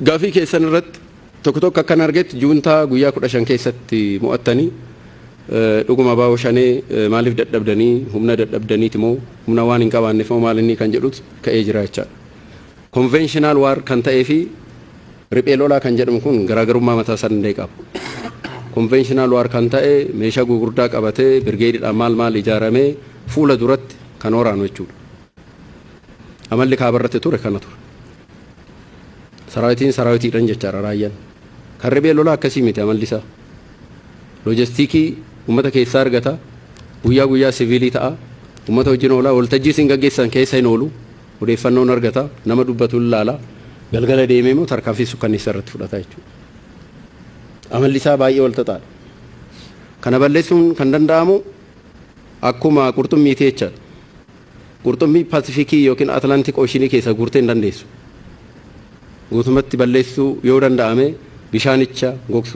Gaafii keessan irratti tokko tokko akkan argetti juuntaa guyyaa 15 keessatti mo'attanii dhuguma baa'oo shanee maaliif dadhabdanii humna dadhabdaniiti moo humna waan hin qabaanneef moo maal inni kan jedhutu ka'ee jira jechaadha. Conventional war kan ta'ee fi riphee lolaa kan jedhamu kun garaagarummaa mataa isaa danda'e qaba. Conventional war kan ta'e meeshaa gurguddaa qabatee birgeediidhaan maal ijaaramee fuula duratti kan waraanu jechuudha. Amalli kaabarratti ture kana ture. Saraawitiidhaan jechaadha raayyaan. Kan riphee lolaa akkasii miti amalli isaa. Loojistiikii uummata keessaa argata, guyyaa siviilii ta'a, uummata wajjin oolaa, waltajjii isin gaggeessan keessa hin oolu, odeeffannoon argata, nama dubbatu ilaala, galgala deemee immoo tarkaanfii sukkanneessa irratti fudhata jechuudha. Amalli isaa baay'ee wal xaxaadha. Kana balleessuun kan danda'amu akkuma qurxummiiti jechaadha. Qurxummii Paasifikii yookiin Atlantik Ooshinii keessa guurtee hin dandeessu. Guutumatti balleessuu yoo danda'ame bishaanicha gogsu.